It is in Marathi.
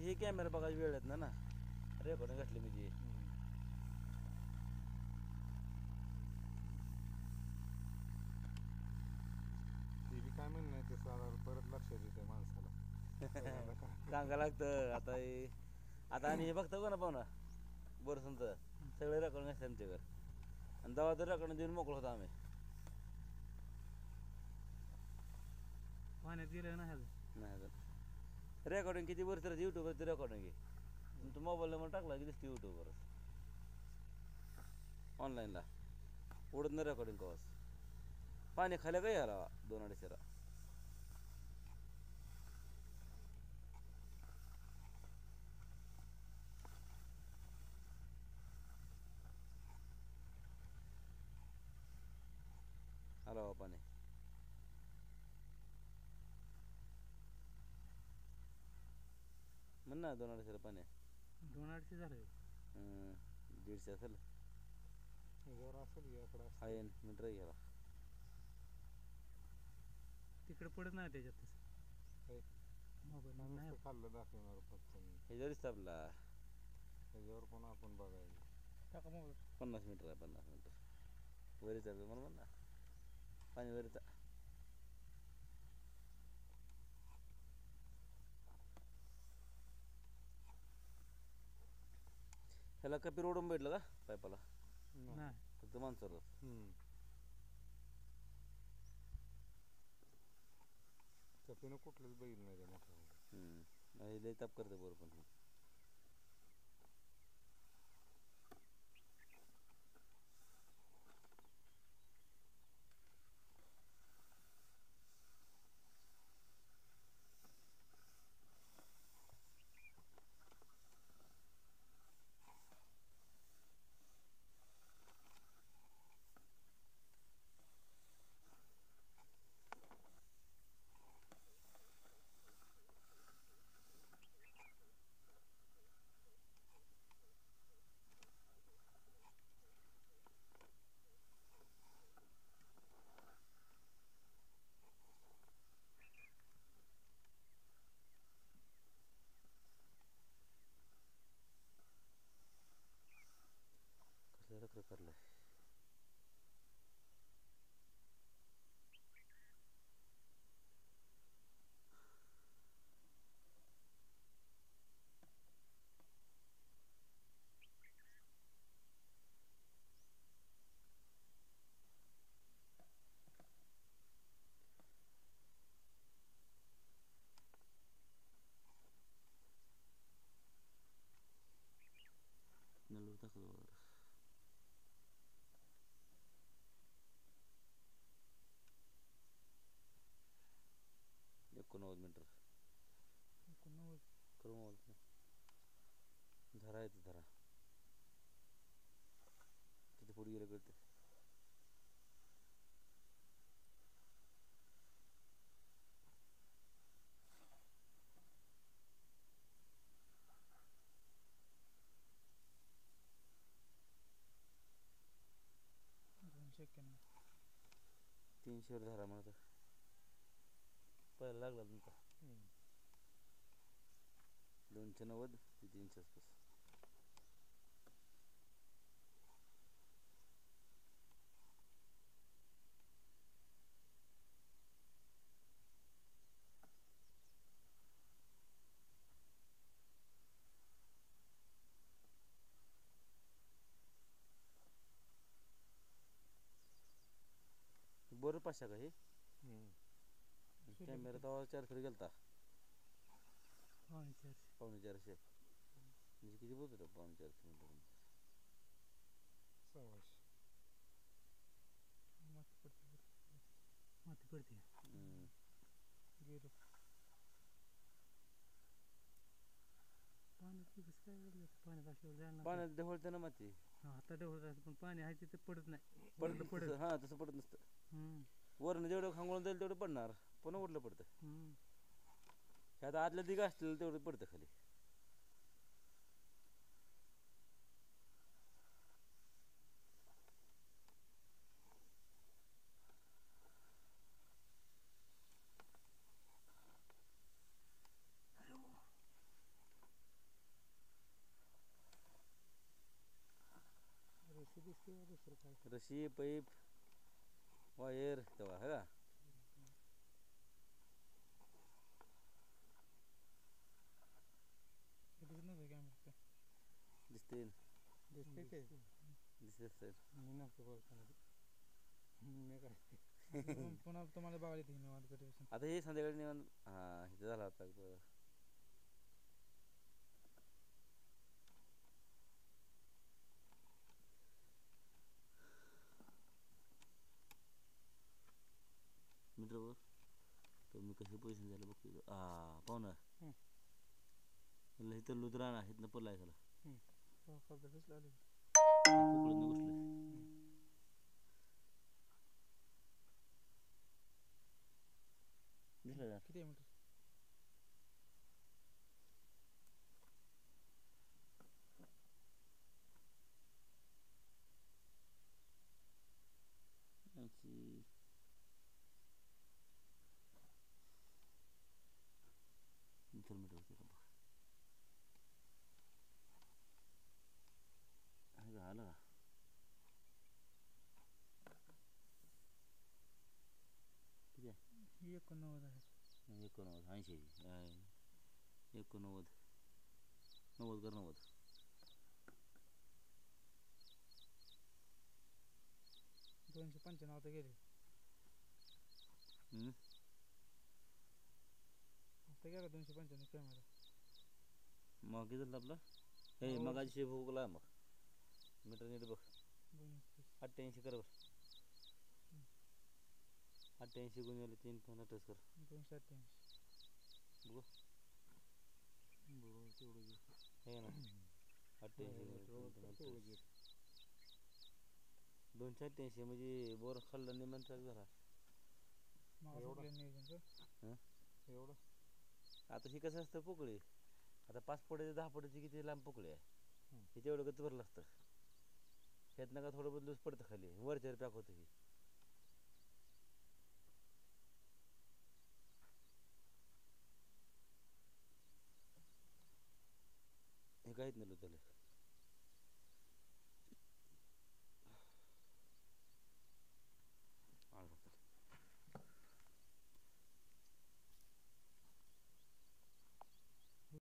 हे कॅमेरा बघायची वेळ आहेत ना रेकॉर्डिंग घातली म्हणजे ती बी काय म्हणणं आहे ते साधारण परत लक्षात येते माणसाला सांगायला लागतं आता आणि हे बघतो का ना पाहुणा बोरसनचं सगळे रेकॉर्डिंग असते आमच्याकडे आणि दवा तर रेकॉर्डिंग देऊन मोकळं होतो आम्ही पाण्यात गेलं नाही नाही रेकॉर्डिंग किती वर्ष तर यूट्यूबवरती रेकॉर्डिंग आहे तुमचा मोबाईल नंबर टाकला की दिसते यूट्यूबवरच ऑनलाईनला उडत नाही रेकॉर्डिंग कवाच पाणी खाल्या काय याला 2-2.5 आला पाणी म्हण ना 2-2.5 पाणी 2-2.5 झालं 150 असेल जरा असेल याकडं आहे मिनटर घ्यायला तिकडे पडत नाही त्याच्यात तसं मोबाईल नाही खाल्लं दाखवणार फक्त ह्याच्यावर दिसतं आपला ह्याच्यावर पण आपण बघायचं टाका मोबाईल 50 मीटर आहे 50 मीटर वरीच आहे म्हणून ना पाणी वरीच ह्याला कपी रोडून भेटलं का पायपाला नाही फक्त माणसाला कपीनं कुठलंच बैल नाही त्या मोठ्या लई ताप करते बरोबर पण कसं रखरख करलं नल्लू टाकलं वगैरे 89 मीटर करू मोबाईल धरा येते धरा किती पुढे गेलं कळते शक्य नाही 300 वर धरा म्हणत पहिला लागला तुमचा 290 ते 300 आसपास बरं 500 का हे कॅमेरा तेव्हा 400 गेलता 450 म्हणजे किती बोलतो तो 450 मीटर माती पडते गेलो पाण्यात कसं काय पाण्यात असल्यावर जायला पाण्यात ढवळतं ना माती आता ढवळत पण पाणी आहे तिथे पडत नाही पडत हां तसं पडत नसतं वरनं जेवढं खांगोळून जाईल तेवढं पडणार पुन्हा उडलं पडतं ह्यात आतल्या दिगा असलेलं तेवढं पडतं खाली रशी पाईप वायर तेव्हा है का दिसत नव्हतं कॅमेरा दिसते दिसते काय दिसते सर मी नव्हतं बघताना मी काय पुन्हा तुम्हाला बघायला येते निवांत कधीपासून. आता हे संध्याकाळी निवांत हां इथं झाला होता बरं. मीटर बघ तर मी कशी पोझिशन झालं बघतो पाहुणं म्हणलं इथं लुधराण आहे इथनं पडला आहे त्याला दिसलं आलं पकडून घुसलं दिसलं का किती आहे मीटर? ऐंशी मीटर मीटर होते का बघ आहे का आलं का किती आहे ही 89 आहे. 89 80 89 90 कर 90 295 आता गेले. आता गेला 295 कॅमेरा. मग किती झालं आपलं हे मग आज शेफ भोगला मग मीटर नीट बघ 88 कर बरं 88 गुणिले 3 टच कर 288 बघू बरोबर तेवढं घे. हे ना 88 288 म्हणजे बोर खाल्ला निमन ट्रॅक झाला एवढं आता ही कसं असतं पोकळी आता 5 फुटाची 10 फुटाची किती लांब पोकळी आहे हे तेवढं गती भरलं असतं ह्यातनं का थोडं बदलूच पडतं खाली वरच्यावर पॅक होतं ही हे काहीच नाही त्याला